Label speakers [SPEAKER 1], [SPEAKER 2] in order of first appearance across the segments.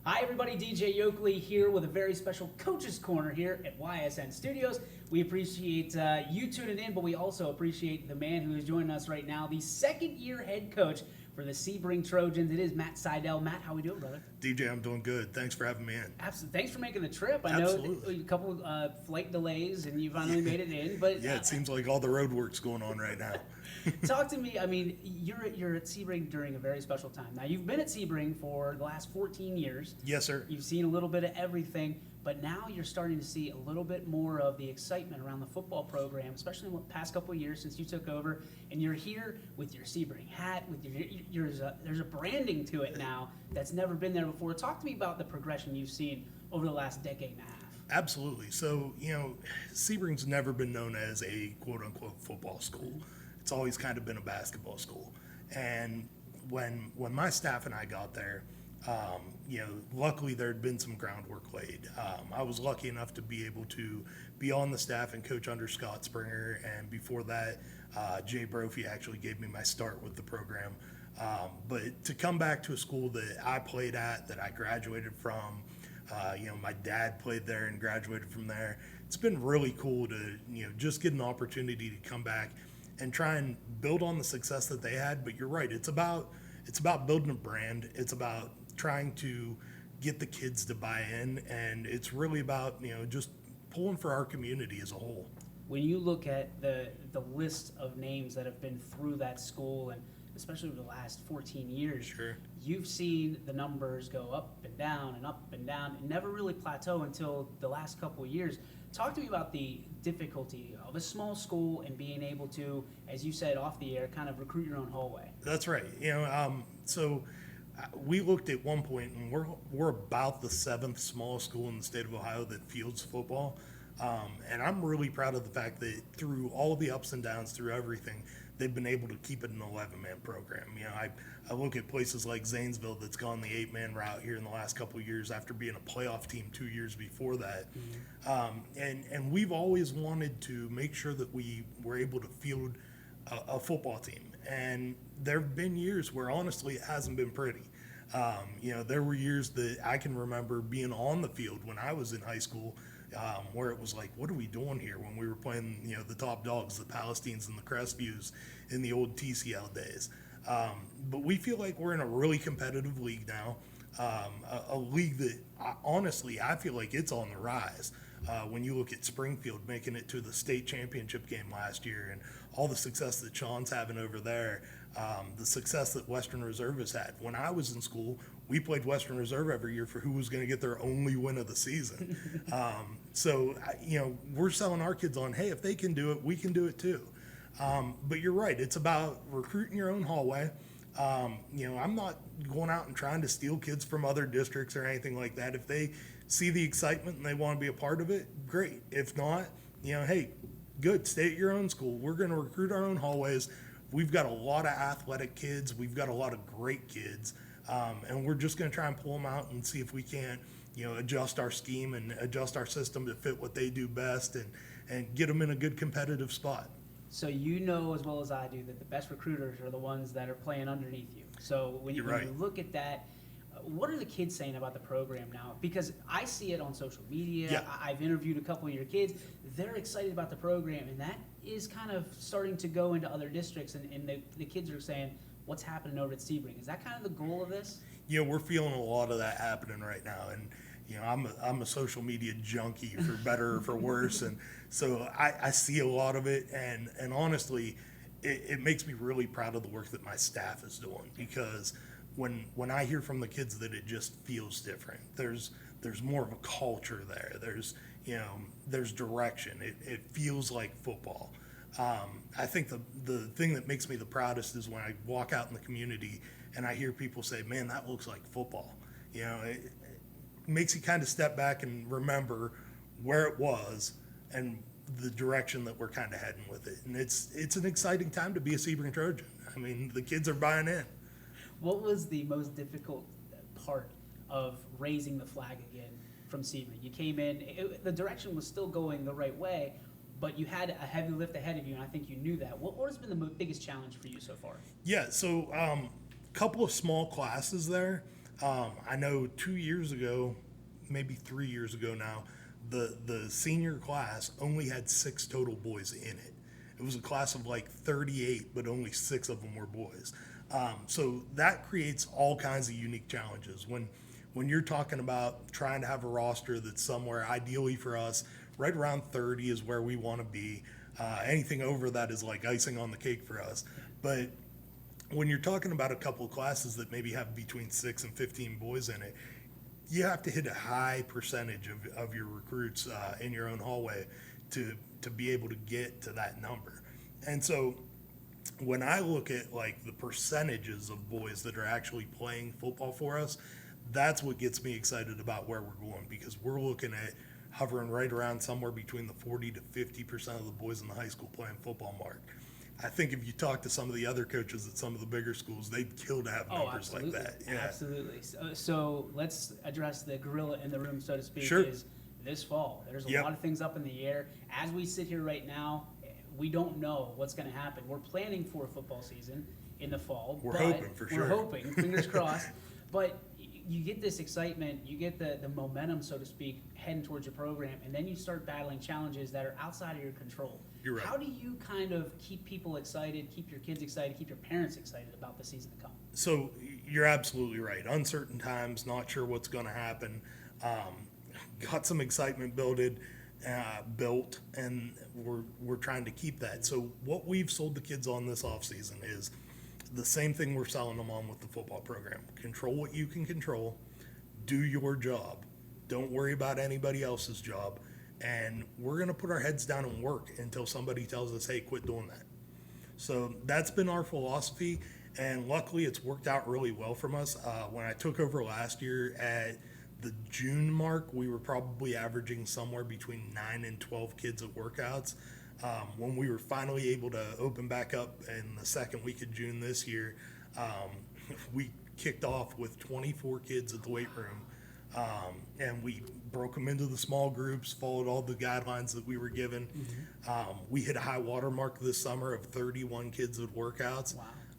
[SPEAKER 1] Hi everybody, DJ Yoakley here with a very special Coach's Corner here at YSN Studios. We appreciate you tuning in, but we also appreciate the man who is joining us right now, the second-year head coach for the Sebring Trojans. It is Matt Seidel. Matt, how we doing, brother?
[SPEAKER 2] DJ, I'm doing good. Thanks for having me in.
[SPEAKER 1] Absolutely. Thanks for making the trip. I
[SPEAKER 2] Absolutely.
[SPEAKER 1] know a couple flight delays and you finally made it in, but
[SPEAKER 2] Yeah, it seems like all the road work's going on right now.
[SPEAKER 1] talk to me. I mean, you're at Sebring during a very special time. Now, you've been at Sebring for the last 14 years.
[SPEAKER 2] Yes, sir.
[SPEAKER 1] You've seen a little bit of everything, but now you're starting to see a little bit more of the excitement around the football program, especially in the past couple of years since you took over. And you're here with your Sebring hat, with there's a branding to it now that's never been there before. Talk to me about the progression you've seen over the last decade and a half.
[SPEAKER 2] Absolutely. So, Sebring's never been known as a quote-unquote football school. It's always kind of been a basketball school. And when my staff and I got there, luckily there had been some groundwork laid. I was lucky enough to be able to be on the staff and coach under Scott Springer, and before that, Jay Brophy actually gave me my start with the program. But to come back to a school that I played at, that I graduated from, my dad played there and graduated from there. It's been really cool to, just get an opportunity to come back and try and build on the success that they had. But you're right, it's about building a brand. It's about trying to get the kids to buy in, and it's really about, just pulling for our community as a whole.
[SPEAKER 1] When you look at the list of names that have been through that school, and especially over the last 14 years,
[SPEAKER 2] Sure.
[SPEAKER 1] you've seen the numbers go up and down and up and down and never really plateau until the last couple of years. Talk to me about the difficulty of a small school and being able to, as you said off the air, kind of recruit your own hallway.
[SPEAKER 2] That's right. We looked at one point, and we're about the seventh smallest school in the state of Ohio that fields football. And I'm really proud of the fact that through all the ups and downs, through everything, they've been able to keep it an 11-man program. I look at places like Zanesville that's gone the 8-man route here in the last couple of years after being a playoff team 2 years before that. And we've always wanted to make sure that we were able to field a football team. And there have been years where honestly it hasn't been pretty. There were years that I can remember being on the field when I was in high school, where it was like, what are we doing here, when we were playing, the top dogs, the Palestines and the Crestviews in the old TCL days. But we feel like we're in a really competitive league now, a league that honestly I feel like it's on the rise. When you look at Springfield making it to the state championship game last year, and all the success that Sean's having over there, the success that Western Reserve has had. When I was in school, we played Western Reserve every year for who was going to get their only win of the season. We're selling our kids on, hey, if they can do it, we can do it too. But you're right, it's about recruiting your own hallway. I'm not going out and trying to steal kids from other districts or anything like that. If they see the excitement and they want to be a part of it, great. If not, hey, good, stay at your own school. We're going to recruit our own hallways. We've got a lot of athletic kids. We've got a lot of great kids. And we're just going to try and pull them out and see if we can't, adjust our scheme and adjust our system to fit what they do best, and get them in a good competitive spot.
[SPEAKER 1] So you know as well as I do that the best recruiters are the ones that are playing underneath you. So when you look at that, what are the kids saying about the program now? Because I see it on social media.
[SPEAKER 2] Yeah.
[SPEAKER 1] I've interviewed a couple of your kids. They're excited about the program, and that is kind of starting to go into other districts, and the kids are saying, what's happening over at Sebring? Is that kind of the goal of this?
[SPEAKER 2] We're feeling a lot of that happening right now. And, I'm a social media junkie, for better or for worse. And so I see a lot of it. And honestly, it makes me really proud of the work that my staff is doing, because when I hear from the kids that it just feels different. There's more of a culture there. There's direction. It feels like football. I think the thing that makes me the proudest is when I walk out in the community and I hear people say, man, that looks like football. It makes you kind of step back and remember where it was and the direction that we're kind of heading with it. And it's an exciting time to be a Sebring Trojan. I mean, the kids are buying in.
[SPEAKER 1] What was the most difficult part of raising the flag again from Sebring? You came in, the direction was still going the right way, but you had a heavy lift ahead of you, and I think you knew that. What has been the biggest challenge for you so far?
[SPEAKER 2] Yeah, so couple of small classes there I know 2 years ago, maybe 3 years ago now, the senior class only had 6 total boys in it. It was a class of like 38, but only 6 of them were boys. So that creates all kinds of unique challenges. When you're talking about trying to have a roster that's somewhere, ideally for us, right around 30 is where we want to be. Anything over that is like icing on the cake for us. But when you're talking about a couple of classes that maybe have between 6 and 15 boys in it, you have to hit a high percentage of your recruits in your own hallway to be able to get to that number. And so when I look at like the percentages of boys that are actually playing football for us, that's what gets me excited about where we're going, because we're looking at hovering right around somewhere between the 40 to 50% of the boys in the high school playing football mark. I think if you talk to some of the other coaches at some of the bigger schools, they'd kill to have numbers like that. Yeah.
[SPEAKER 1] Absolutely. So let's address the gorilla in the room, so to speak.
[SPEAKER 2] Sure.
[SPEAKER 1] Is this fall. There's a
[SPEAKER 2] Yep.
[SPEAKER 1] lot of things up in the air. As we sit here right now, we don't know what's going to happen. We're planning for a football season in the fall.
[SPEAKER 2] We're
[SPEAKER 1] but
[SPEAKER 2] hoping for sure.
[SPEAKER 1] We're hoping, fingers crossed. But you get this excitement, you get the momentum, so to speak, heading towards your program, and then you start battling challenges that are outside of your control.
[SPEAKER 2] You're right.
[SPEAKER 1] How do you kind of keep people excited, keep your kids excited, keep your parents excited about the season to come?
[SPEAKER 2] So you're absolutely right. Uncertain times, not sure what's going to happen. Got some excitement built, and we're trying to keep that. So what we've sold the kids on this offseason is the same thing we're selling them on with the football program. Control what you can control. Do your job. Don't worry about anybody else's job. And we're going to put our heads down and work until somebody tells us, hey, quit doing that. So that's been our philosophy, and luckily it's worked out really well from us. When I took over last year at the June mark, we were probably averaging somewhere between 9 and 12 kids at workouts. When we were finally able to open back up in the second week of June this year, we kicked off with 24 kids at the weight room. And we broke them into the small groups, followed all the guidelines that we were given. We hit a high water mark this summer of 31 kids at workouts.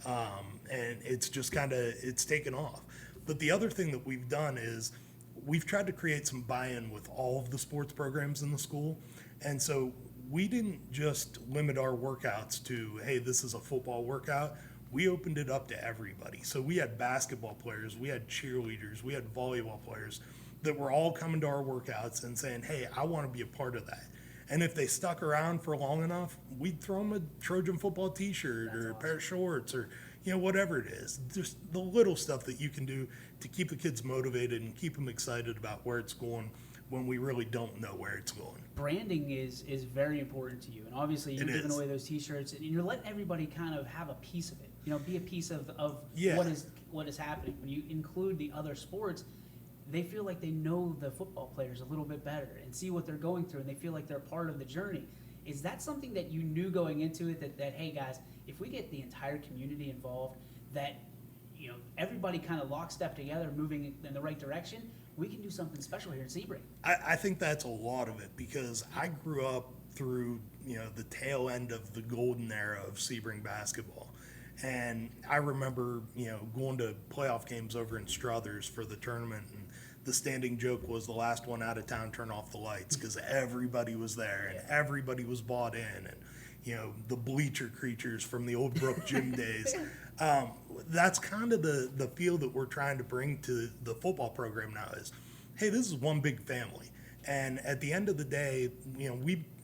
[SPEAKER 1] Wow.
[SPEAKER 2] And it's just it's taken off. But the other thing that we've done is we've tried to create some buy-in with all of the sports programs in the school. And so we didn't just limit our workouts to, hey, this is a football workout. We opened it up to everybody. So we had basketball players, we had cheerleaders, we had volleyball players that were all coming to our workouts and saying, hey, I want to be a part of that. And if they stuck around for long enough, we'd throw them a Trojan football t-shirt. That's or a pair of shorts, or whatever it is. Just the little stuff that you can do to keep the kids motivated and keep them excited about where it's going when we really don't know where it's going.
[SPEAKER 1] Branding is very important to you, and obviously you're giving away those t-shirts, and you're letting everybody kind of have a piece of it. Be a piece of
[SPEAKER 2] Yeah.
[SPEAKER 1] what is happening. When you include the other sports, they feel like they know the football players a little bit better and see what they're going through, and they feel like they're part of the journey. Is that something that you knew going into it, that hey guys, if we get the entire community involved, that everybody kind of lockstep together, moving in the right direction, we can do something special here in Sebring?
[SPEAKER 2] I think that's a lot of it, because I grew up through the tail end of the golden era of Sebring basketball. And I remember, going to playoff games over in Struthers for the tournament, and the standing joke was the last one out of town turn off the lights, because everybody was there and everybody was bought in, and the bleacher creatures from the Old Brook gym days. That's kind of the feel that we're trying to bring to the football program now is, hey, this is one big family. And at the end of the day,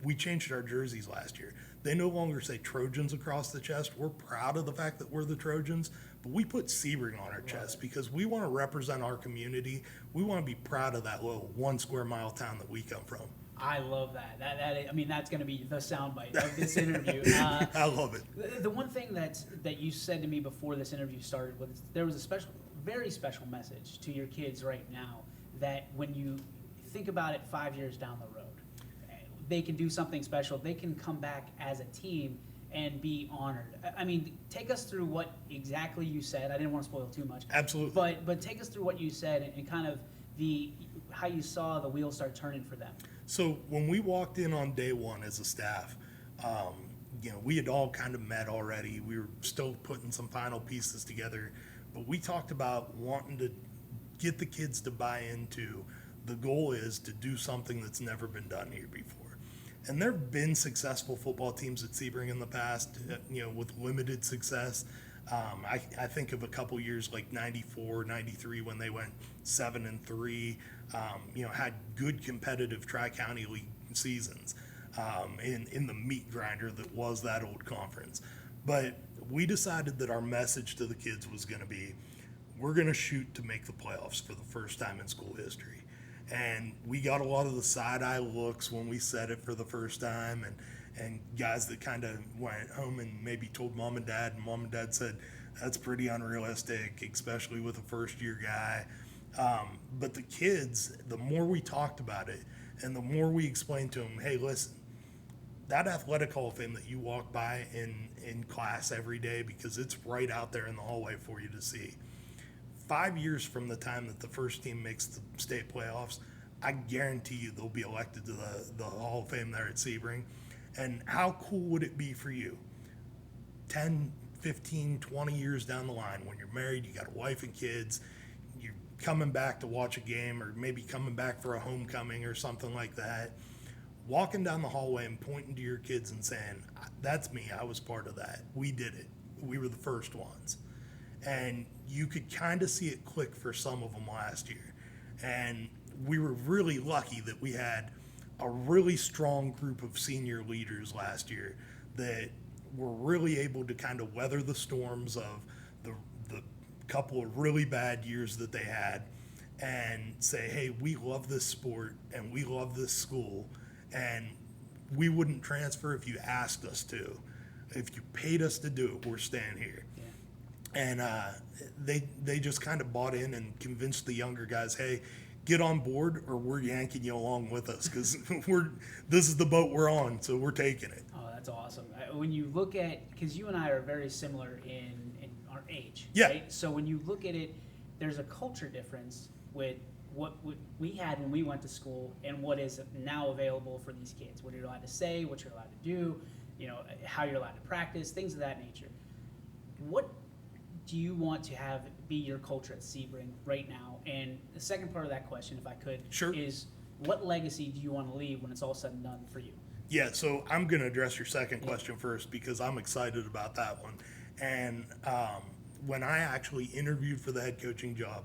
[SPEAKER 2] we changed our jerseys last year. They no longer say Trojans across the chest. We're proud of the fact that we're the Trojans, but we put Sebring on our chest because we want to represent our community. We want to be proud of that little 1 square mile town that we come from.
[SPEAKER 1] I love that. That's going to be the soundbite of this interview.
[SPEAKER 2] I love it.
[SPEAKER 1] The one thing that you said to me before this interview started was there was a very special message to your kids right now, that when you think about it 5 years down the road, they can do something special. They can come back as a team and be honored. I mean, take us through what exactly you said. I didn't want to spoil too much.
[SPEAKER 2] Absolutely.
[SPEAKER 1] But take us through what you said and kind of how you saw the wheels start turning for them.
[SPEAKER 2] So when we walked in on day one as a staff, we had all kind of met already. We were still putting some final pieces together, but we talked about wanting to get the kids to buy into the goal is to do something that's never been done here before. And there have been successful football teams at Sebring in the past, with limited success. I think of a couple years like 94, 93 when they went 7-3, had good competitive Tri-County League seasons in the meat grinder that was that old conference. But we decided that our message to the kids was going to be, we're going to shoot to make the playoffs for the first time in school history. And we got a lot of the side-eye looks when we said it for the first time, and guys that kind of went home and maybe told mom and dad said, that's pretty unrealistic, especially with a first-year guy. But the kids, the more we talked about it, and the more we explained to them, hey, listen, that athletic hall of fame that you walk by in class every day, because it's right out there in the hallway for you to see. 5 years from the time that the first team makes the state playoffs, I guarantee you they'll be elected to the Hall of Fame there at Sebring. And how cool would it be for you 10, 15, 20 years down the line when you're married, you got a wife and kids, you're coming back to watch a game or maybe coming back for a homecoming or something like that, walking down the hallway and pointing to your kids and saying, that's me, I was part of that. We did it. We were the first ones. And you could kind of see it click for some of them last year. And we were really lucky that we had a really strong group of senior leaders last year that were really able to kind of weather the storms of the couple of really bad years that they had and say, hey, we love this sport and we love this school, and we wouldn't transfer if you asked us to. If you paid us to do it, we're staying here. And they just kind of bought in and convinced the younger guys, hey, get on board or we're yanking you along with us, because this is the boat we're on, so we're taking it.
[SPEAKER 1] Oh, that's awesome. When you look at, because you and I are very similar in our age,
[SPEAKER 2] Yeah.
[SPEAKER 1] right? So when you look at it, there's a culture difference with what we had when we went to school and what is now available for these kids. What you're allowed to say, what you're allowed to do, how you're allowed to practice, things of that nature. What do you want to have be your culture at Sebring right now? And the second part of that question, if I could,
[SPEAKER 2] Sure.
[SPEAKER 1] is what legacy do you want to leave when it's all said and done for you?
[SPEAKER 2] Yeah, so I'm going to address your second question first because I'm excited about that one. And when I actually interviewed for the head coaching job,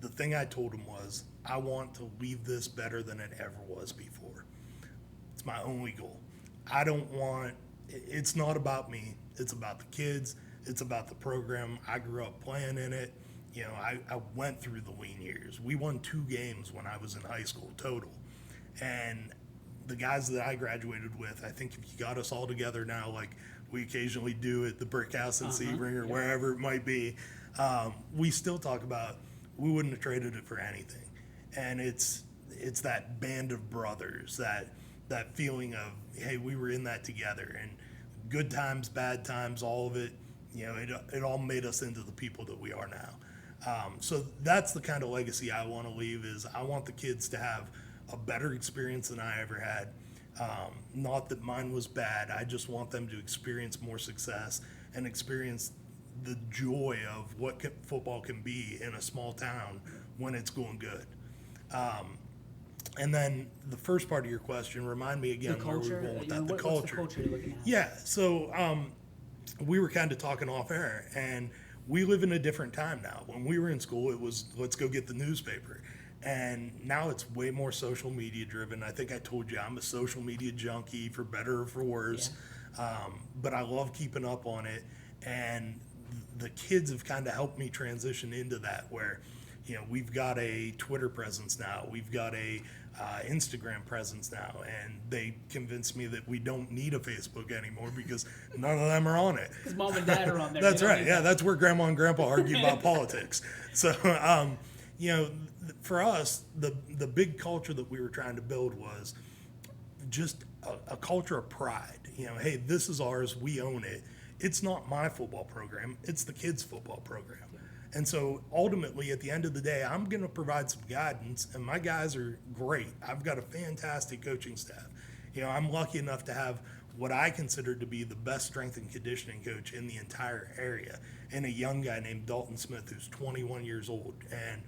[SPEAKER 2] the thing I told him was, I want to leave this better than it ever was before. It's my only goal. It's not about me. It's about the kids. It's about the program. I grew up playing in it. I went through the lean years. We won 2 games when I was in high school total. And the guys that I graduated with, I think if you got us all together now, like we occasionally do at the Brick House in Sebring or wherever it might be, we still talk about we wouldn't have traded it for anything. And it's that band of brothers, that feeling of, hey, we were in that together. And good times, bad times, all of it, it all made us into the people that we are now. So that's the kind of legacy I want to leave. Is I want the kids to have a better experience than I ever had. Not that mine was bad. I just want them to experience more success and experience the joy of what football can be in a small town when it's going good. And then the first part of your question, remind me again where we were going with that. The culture.
[SPEAKER 1] What's the culture you're looking at?
[SPEAKER 2] Yeah, so we were kind of talking off air, and we live in a different time now. When we were in school, it was let's go get the newspaper. And now it's way more social media driven. I think I told you I'm a social media junkie, for better or for worse. Yeah. But I love keeping up on it. And the kids have kind of helped me transition into that, where, we've got a Twitter presence now. We've got a Instagram presence now. And they convinced me that we don't need a Facebook anymore because none of them are on it.
[SPEAKER 1] Because mom and dad are on there.
[SPEAKER 2] That's right. Yeah, that's where grandma and grandpa argue about politics. So, for us, the big culture that we were trying to build was just a culture of pride. Hey, this is ours. We own it. It's not my football program. It's the kids' football program. And so ultimately, at the end of the day, I'm going to provide some guidance, and my guys are great. I've got a fantastic coaching staff. I'm lucky enough to have what I consider to be the best strength and conditioning coach in the entire area, and a young guy named Dalton Smith who's 21 years old. And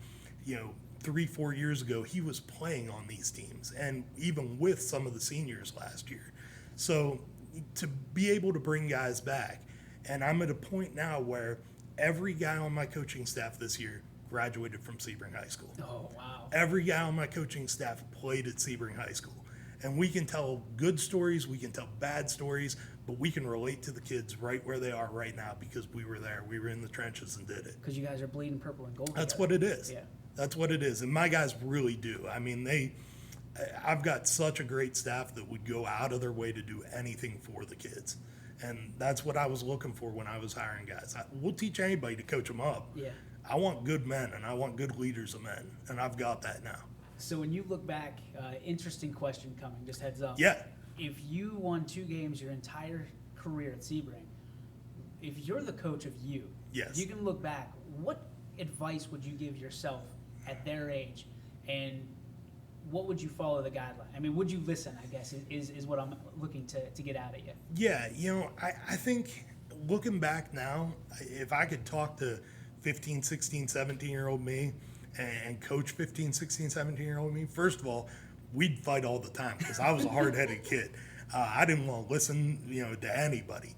[SPEAKER 2] 3-4 years ago, he was playing on these teams, and even with some of the seniors last year. So to be able to bring guys back, and I'm at a point now where every guy on my coaching staff this year graduated from Sebring High School.
[SPEAKER 1] Oh, wow.
[SPEAKER 2] Every guy on my coaching staff played at Sebring High School. And we can tell good stories, we can tell bad stories, but we can relate to the kids right where they are right now because we were there. We were in the trenches and did it.
[SPEAKER 1] Because you guys are bleeding purple and gold.
[SPEAKER 2] That's
[SPEAKER 1] together.
[SPEAKER 2] what it is.
[SPEAKER 1] Yeah.
[SPEAKER 2] That's what it is. And my guys really do. I mean, I've got such a great staff that would go out of their way to do anything for the kids. And that's what I was looking for when I was hiring guys. We'll teach anybody to coach them up.
[SPEAKER 1] Yeah.
[SPEAKER 2] I want good men, and I want good leaders of men, and I've got that now.
[SPEAKER 1] So when you look back, interesting question coming, just heads up.
[SPEAKER 2] Yeah.
[SPEAKER 1] If you won 2 games your entire career at Sebring, if you're the coach of you,
[SPEAKER 2] Yes.
[SPEAKER 1] you can look back, what advice would you give yourself at their age, and what would you follow the guideline? I mean, would you listen, I guess, is what I'm looking to get out of you.
[SPEAKER 2] Yeah, I think looking back now, if I could talk to 15, 16, 17-year-old me and coach 15, 16, 17-year-old me, first of all, we'd fight all the time because I was a hard-headed kid. I didn't want to listen, to anybody.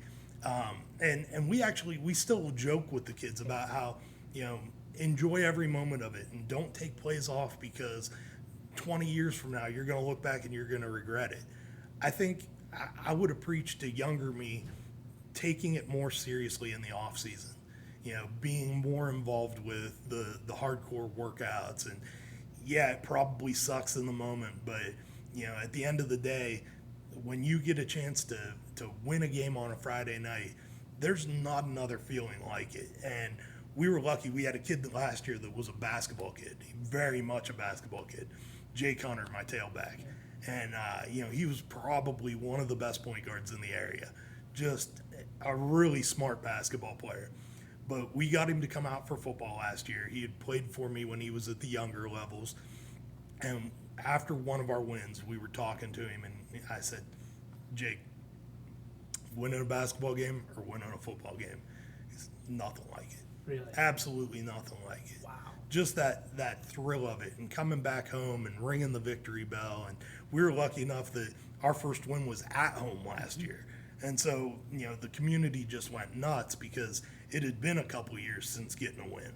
[SPEAKER 2] And we still joke with the kids about how, enjoy every moment of it and don't take plays off because 20 years from now, you're going to look back and you're going to regret it. I think I would have preached to younger me taking it more seriously in the off season, being more involved with the hardcore workouts. And yeah, it probably sucks in the moment, but at the end of the day, when you get a chance to win a game on a Friday night, there's not another feeling like it. And we were lucky. We had a kid last year that was a basketball kid, very much a basketball kid. Jay Connor, my tailback. And, he was probably one of the best point guards in the area. Just a really smart basketball player. But we got him to come out for football last year. He had played for me when he was at the younger levels. And after one of our wins, we were talking to him, and I said, Jake, winning a basketball game or winning a football game is nothing like it.
[SPEAKER 1] Really?
[SPEAKER 2] Absolutely nothing like it.
[SPEAKER 1] Wow.
[SPEAKER 2] Just that thrill of it and coming back home and ringing the victory bell. And we were lucky enough that our first win was at home last year. And so, the community just went nuts because it had been a couple years since getting a win.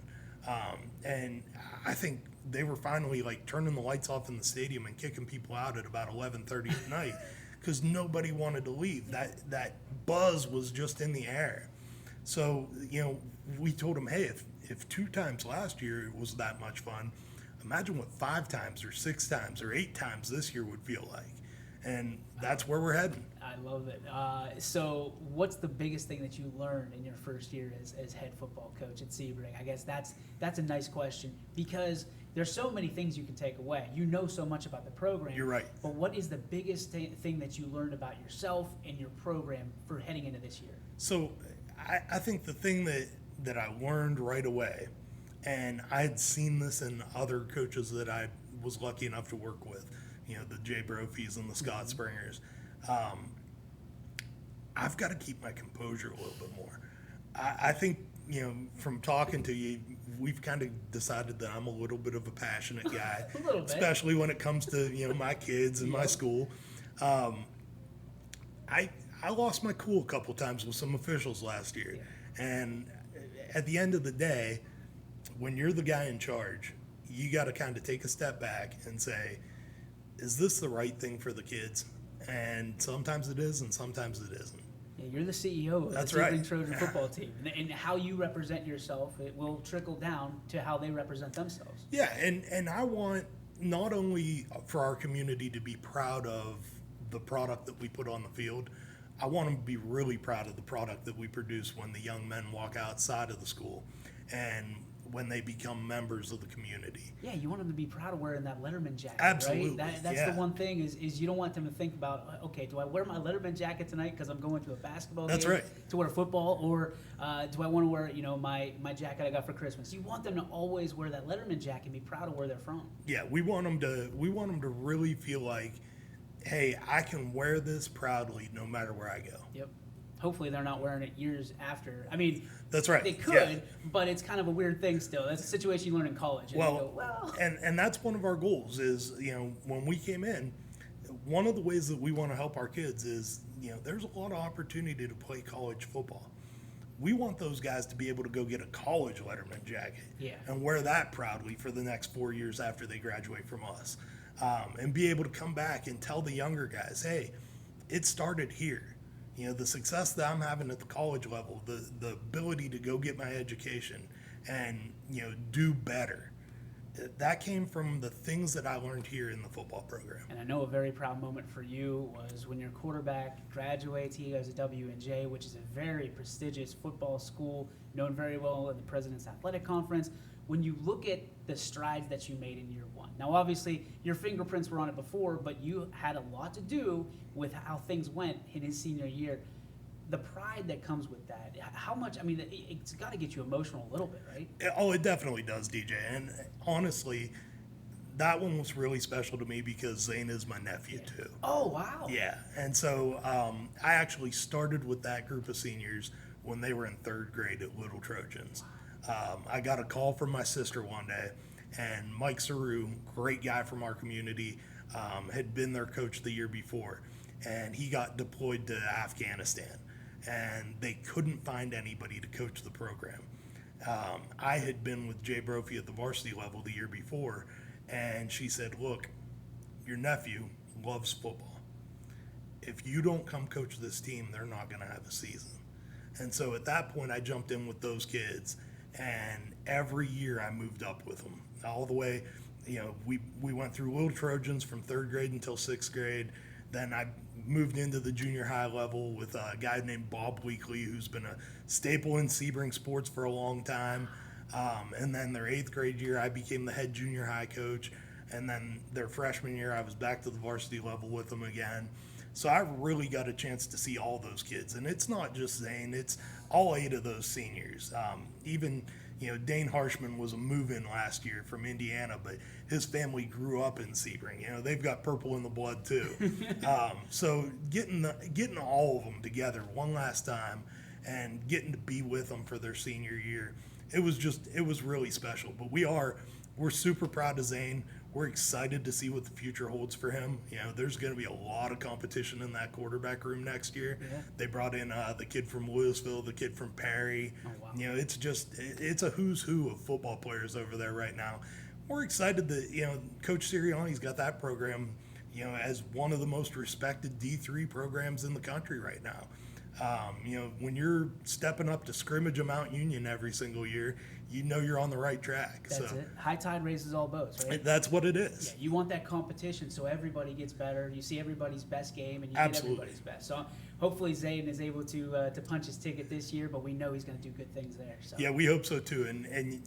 [SPEAKER 2] And I think they were finally turning the lights off in the stadium and kicking people out at about 11:30 at night because nobody wanted to leave. That buzz was just in the air. So, we told them, hey, if 2 times last year it was that much fun, imagine what 5 times or 6 times or 8 times this year would feel like. And that's where we're heading.
[SPEAKER 1] I love it. So what's the biggest thing that you learned in your first year as head football coach at Sebring? I guess that's a nice question because there's so many things you can take away. You know so much about the program.
[SPEAKER 2] You're right.
[SPEAKER 1] But what is the biggest thing that you learned about yourself and your program for heading into this year?
[SPEAKER 2] So I think the thing that I learned right away, and I had seen this in other coaches that I was lucky enough to work with, the Jay Brophies and the Scott Springers, I've got to keep my composure a little bit more. I think, from talking to you, we've kind of decided that I'm a little bit of a passionate guy,
[SPEAKER 1] A little bit.
[SPEAKER 2] especially when it comes to, my kids and my school. I lost my cool a couple times with some officials last year.
[SPEAKER 1] Yeah.
[SPEAKER 2] And at the end of the day, when you're the guy in charge, you got to kind of take a step back and say, is this the right thing for the kids? And sometimes it is, and sometimes it isn't.
[SPEAKER 1] Yeah, you're the CEO of
[SPEAKER 2] That's
[SPEAKER 1] the Sebring
[SPEAKER 2] right.
[SPEAKER 1] Trojan football team. And how you represent yourself, it will trickle down to how they represent themselves.
[SPEAKER 2] Yeah, and I want not only for our community to be proud of the product that we put on the field, I want them to be really proud of the product that we produce when the young men walk outside of the school and when they become members of the community.
[SPEAKER 1] Yeah, you want them to be proud of wearing that Letterman jacket,
[SPEAKER 2] Absolutely,
[SPEAKER 1] right? That's
[SPEAKER 2] yeah.
[SPEAKER 1] the one thing is you don't want them to think about, okay, do I wear my Letterman jacket tonight because I'm going to a basketball
[SPEAKER 2] That's
[SPEAKER 1] game
[SPEAKER 2] right.
[SPEAKER 1] to wear football, or do I want to wear my jacket I got for Christmas? You want them to always wear that Letterman jacket and be proud of where they're from.
[SPEAKER 2] Yeah, we want them to really feel like, hey, I can wear this proudly no matter where I go.
[SPEAKER 1] Yep. hopefully they're not wearing it years after. I mean,
[SPEAKER 2] That's right.
[SPEAKER 1] they could,
[SPEAKER 2] Yeah.
[SPEAKER 1] but it's kind of a weird thing still. That's a situation you learn in college. And you go, well,
[SPEAKER 2] and that's one of our goals is, when we came in, one of the ways that we want to help our kids is, there's a lot of opportunity to play college football. We want those guys to be able to go get a college Letterman jacket and wear that proudly for the next 4 years after they graduate from us, and be able to come back and tell the younger guys, hey, it started here. The success that I'm having at the college level, the ability to go get my education and, do better, that came from the things that I learned here in the football program.
[SPEAKER 1] and I know a very proud moment for you was when your quarterback graduates. He goes to W&J, which is a very prestigious football school, known very well in the President's Athletic Conference. When you look at the strides that you made in year one, now obviously your fingerprints were on it before, but you had a lot to do with how things went in his senior year. The pride that comes with that, how much, I mean, it's got to get you emotional a little bit, right?
[SPEAKER 2] Oh, it definitely does, DJ. And honestly, that one was really special to me because Zane is my nephew too.
[SPEAKER 1] Oh, wow.
[SPEAKER 2] Yeah. And so I actually started with that group of seniors when they were in third grade at Little Trojans. I got a call from my sister one day, and Mike Saru, great guy from our community, had been their coach the year before, and he got deployed to Afghanistan, and they couldn't find anybody to coach the program. I had been with Jay Brophy at the varsity level the year before, and she said, look, your nephew loves football. If you don't come coach this team, they're not going to have a season. And so at that point, I jumped in with those kids, and every year I moved up with them all the way. We went through Little Trojans from third grade until sixth grade. Then I moved into the junior high level with a guy named Bob Weekly, who's been a staple in Sebring sports for a long time. And then their eighth grade year, I became the head junior high coach. And then their freshman year, I was back to the varsity level with them again. So I really got a chance to see all those kids. And it's not just Zane, it's all 8 of those seniors. Even, Dane Harshman was a move-in last year from Indiana, but his family grew up in Sebring. They've got purple in the blood too. So getting all of them together one last time and getting to be with them for their senior year, it was really special. But we're super proud of Zane. We're excited to see what the future holds for him. There's going to be a lot of competition in that quarterback room next year. Yeah. They brought in the kid from Louisville, the kid from Perry. Oh, wow. It's a who's who of football players over there right now. We're excited that, Coach Sirianni's got that program, as one of the most respected D3 programs in the country right now. When you're stepping up to scrimmage a Mount Union every single year, you're on the right track.
[SPEAKER 1] That's it. High tide raises all boats, right?
[SPEAKER 2] That's what it is.
[SPEAKER 1] Yeah, you want that competition so everybody gets better. You see everybody's best game, and you get everybody's best. So hopefully Zane is able to punch his ticket this year, but we know he's going to do good things there. So.
[SPEAKER 2] Yeah, we hope so too. And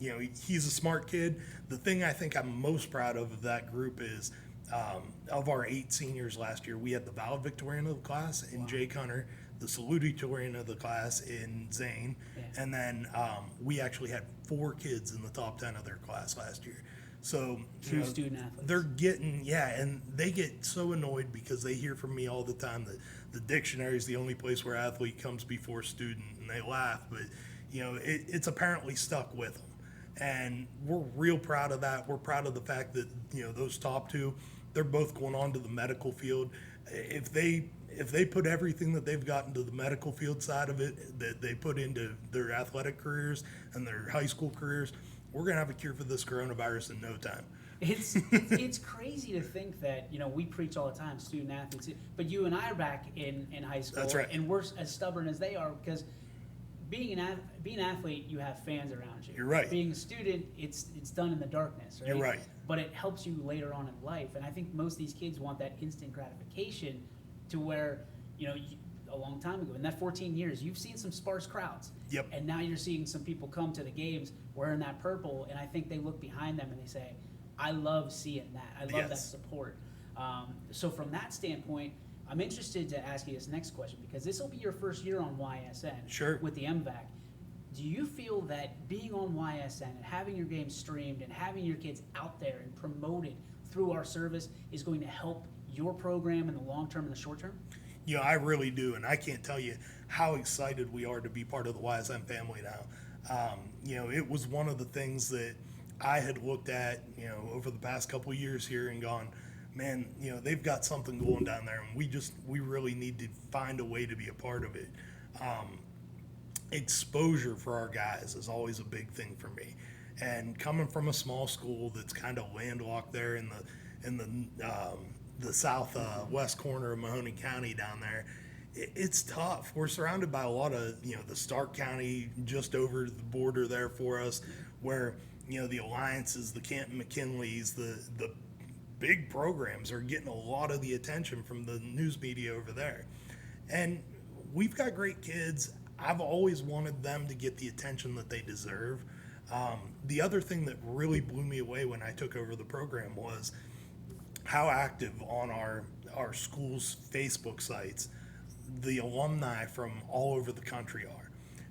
[SPEAKER 2] he's a smart kid. The thing I think I'm most proud of that group is of our 8 seniors last year, we had the valedictorian of the class in Jay Cunner, the salutatorian of the class in Zane, and then we actually had 4 kids in the top 10 of their class last year. So
[SPEAKER 1] true student athletes.
[SPEAKER 2] They're getting, and they get so annoyed because they hear from me all the time that the dictionary is the only place where athlete comes before student, and they laugh, but it's apparently stuck with them. And we're real proud of that. We're proud of the fact that, those top 2, they're both going on to the medical field. If they put everything that they've got into the medical field side of it, that they put into their athletic careers and their high school careers, we're going to have a cure for this coronavirus in no time.
[SPEAKER 1] It's crazy to think that, we preach all the time, student athletes, but you and I are back in high school.
[SPEAKER 2] That's right.
[SPEAKER 1] And we're as stubborn as they are because being an athlete, you have fans around you.
[SPEAKER 2] You're right.
[SPEAKER 1] Being a student, it's done in the darkness, right?
[SPEAKER 2] You're right.
[SPEAKER 1] But it helps you later on in life. And I think most of these kids want that instant gratification to where, a long time ago, in that 14 years, you've seen some sparse crowds.
[SPEAKER 2] Yep.
[SPEAKER 1] And now you're seeing some people come to the games wearing that purple, and I think they look behind them and they say, I love seeing that. I love that support. So from that standpoint, I'm interested to ask you this next question because this will be your first year on YSN with the MVAC. Do you feel that being on YSN and having your games streamed and having your kids out there and promoted through our service is going to help your program in the long term and the short term?
[SPEAKER 2] You know, I really do, and I can't tell you how excited we are to be part of the YSN family now. You know, it was one of the things that I had looked at, you know, over the past couple of years here and gone, man, you know, they've got something going down there, and we really need to find a way to be a part of it. Exposure for our guys is always a big thing for me, and coming from a small school that's kind of landlocked there in the south west corner of Mahoney County down there, it's tough. We're surrounded by a lot of, you know, the Stark County just over the border there for us, where, you know, the Alliances, the Canton McKinleys, the big programs are getting a lot of the attention from the news media over there. And we've got great kids. I've always wanted them to get the attention that they deserve. The other thing that really blew me away when I took over the program was how active on our school's Facebook sites the alumni from all over the country are,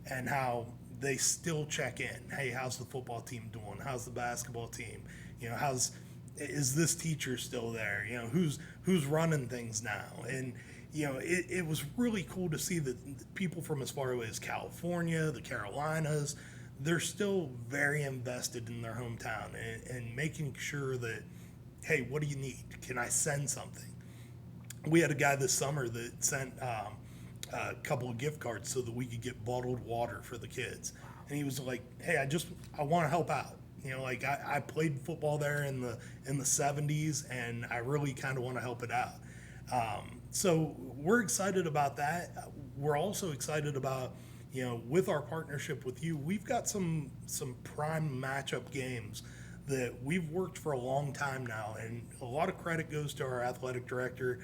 [SPEAKER 2] and how they still check in. Hey, how's the football team doing? How's the basketball team? You know, is this teacher still there? You know, who's running things now? And you know, it was really cool to see that people from as far away as California, the Carolinas, they're still very invested in their hometown and making sure that, hey, what do you need? Can I send something? We had a guy this summer that sent a couple of gift cards so that we could get bottled water for the kids. And he was like, hey, I want to help out. You know, like I played football there in the 70s, and I really kind of want to help it out. So we're excited about that. We're also excited about, you know, with our partnership with you, we've got some prime matchup games that we've worked for a long time now, and a lot of credit goes to our athletic director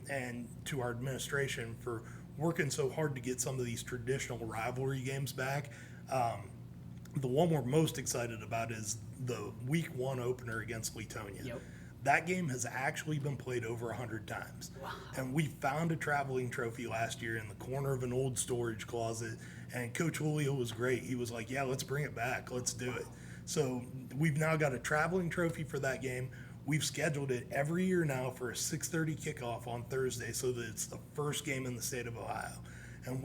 [SPEAKER 2] and to our administration for working so hard to get some of these traditional rivalry games back. The one we're most excited about is the week 1 opener against Letonia.
[SPEAKER 1] Yep.
[SPEAKER 2] That game has actually been played over 100 times.
[SPEAKER 1] Wow.
[SPEAKER 2] And we found a traveling trophy last year in the corner of an old storage closet, and Coach Julio was great. He was like, yeah, let's bring it back. Let's do it. So we've now got a traveling trophy for that game. We've scheduled it every year now for a 6:30 kickoff on Thursday so that it's the first game in the state of Ohio. And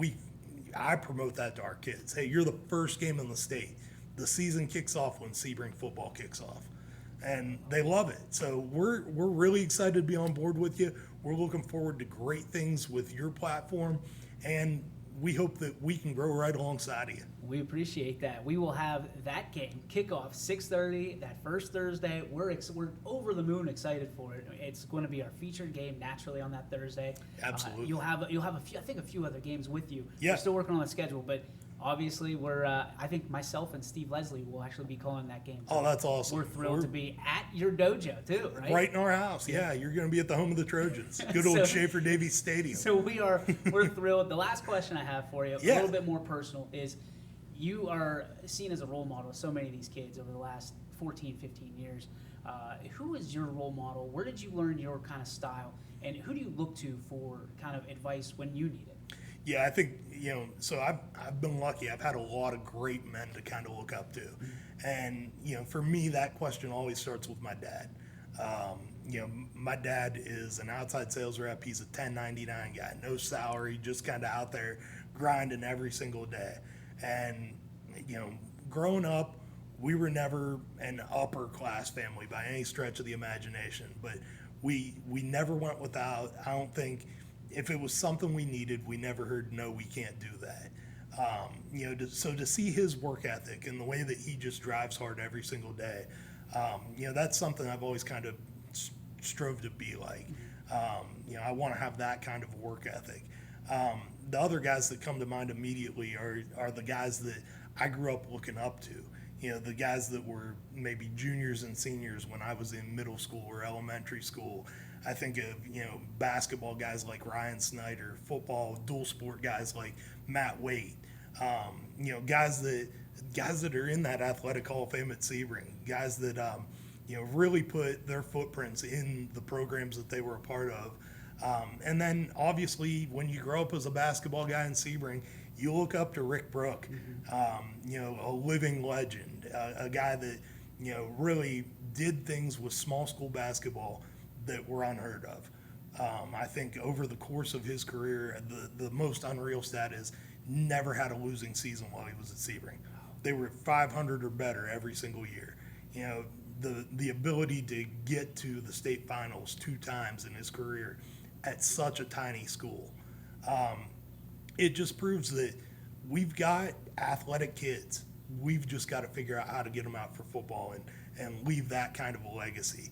[SPEAKER 2] I promote that to our kids. Hey, you're the first game in the state. The season kicks off when Sebring football kicks off. And they love it. So we're really excited to be on board with you. We're looking forward to great things with your platform, and we hope that we can grow right alongside of you.
[SPEAKER 1] We appreciate that. We will have that game kickoff 6:30 that first Thursday. We're over the moon excited for it. It's going to be our featured game naturally on that Thursday.
[SPEAKER 2] Absolutely.
[SPEAKER 1] You'll have a few other games with you.
[SPEAKER 2] Yeah.
[SPEAKER 1] We're still working on the schedule, but obviously I think myself and Steve Leslie will actually be calling that game.
[SPEAKER 2] Oh, that's awesome.
[SPEAKER 1] We're thrilled to be at your dojo too, right?
[SPEAKER 2] Right in our house. Yeah, you're going to be at the home of the Trojans. Good old Schaefer Davies Stadium.
[SPEAKER 1] So we're thrilled. The last question I have for you, a little bit more personal, is you are seen as a role model to so many of these kids over the last 14, 15 years. Who is your role model? Where did you learn your kind of style? And who do you look to for kind of advice when you need it?
[SPEAKER 2] Yeah, I think, you know, so I've been lucky. I've had a lot of great men to kind of look up to. And, you know, for me, that question always starts with my dad. You know, my dad is an outside sales rep. He's a 1099 guy, no salary, just kind of out there grinding every single day. And, you know, growing up, we were never an upper class family by any stretch of the imagination, but we never went without. I don't think, if it was something we needed, we never heard, no, we can't do that. You know, so to see his work ethic and the way that he just drives hard every single day, you know, that's something I've always kind of strove to be like. You know, I want to have that kind of work ethic. The other guys that come to mind immediately are the guys that I grew up looking up to. You know, the guys that were maybe juniors and seniors when I was in middle school or elementary school. I think of, you know, basketball guys like Ryan Snyder, football dual sport guys like Matt Waite. You know, guys that are in that athletic Hall of Fame at Sebring, guys that you know, really put their footprints in the programs that they were a part of. And then obviously when you grow up as a basketball guy in Sebring, you look up to Rick Brook, you know, a living legend, a guy that, you know, really did things with small school basketball that were unheard of. I think over the course of his career, the most unreal stat is never had a losing season while he was at Sebring. They were 500 or better every single year. You know, the ability to get to the state finals 2 times in his career at such a tiny school, it just proves that we've got athletic kids. We've just got to figure out how to get them out for football and leave that kind of a legacy.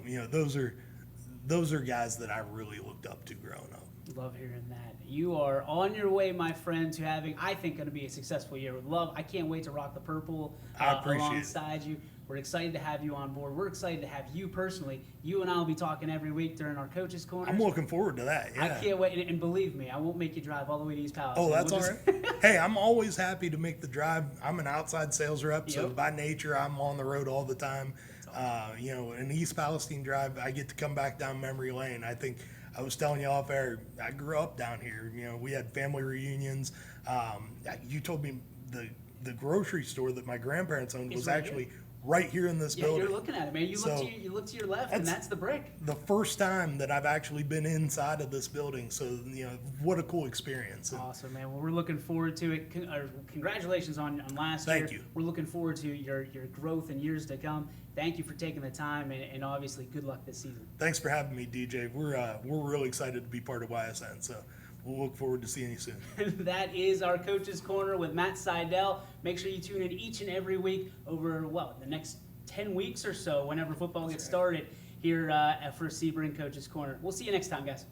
[SPEAKER 2] You know, those are guys that I really looked up to growing up.
[SPEAKER 1] Love hearing that. You are on your way, my friend, to having, I think, going to be a successful year. With love, I can't wait to rock the purple
[SPEAKER 2] I appreciate
[SPEAKER 1] alongside you. We're excited to have you on board. We're excited to have you personally. You and I will be talking every week during our coaches' corner.
[SPEAKER 2] I'm looking forward to that. Yeah.
[SPEAKER 1] I can't wait, and believe me, I won't make you drive all the way to East Palace.
[SPEAKER 2] Oh, that's
[SPEAKER 1] We'll
[SPEAKER 2] all right. Hey, I'm always happy to make the drive. I'm an outside sales rep, so
[SPEAKER 1] Yep.
[SPEAKER 2] by nature, I'm on the road all the time. You know, an East Palestine drive, I get to come back down memory lane. I think I was telling you off air, I grew up down here. You know, we had family reunions. You told me the grocery store that my grandparents owned was
[SPEAKER 1] right
[SPEAKER 2] actually right here in this
[SPEAKER 1] Yeah,
[SPEAKER 2] building.
[SPEAKER 1] you're looking at it, man. You look to your left, and that's the brick.
[SPEAKER 2] The first time that I've actually been inside of this building. So, you know, what a cool experience. And
[SPEAKER 1] Awesome, man. Well, we're looking forward to it. Congratulations on last year.
[SPEAKER 2] Thank you.
[SPEAKER 1] We're looking forward to your growth in years to come. Thank you for taking the time, and obviously, good luck this season.
[SPEAKER 2] Thanks for having me, DJ. We're really excited to be part of YSN. So we'll look forward to seeing you soon.
[SPEAKER 1] That is our Coach's Corner with Matt Seidel. Make sure you tune in each and every week over, the next 10 weeks or so, whenever football gets started here for Sebring Coach's Corner. We'll see you next time, guys.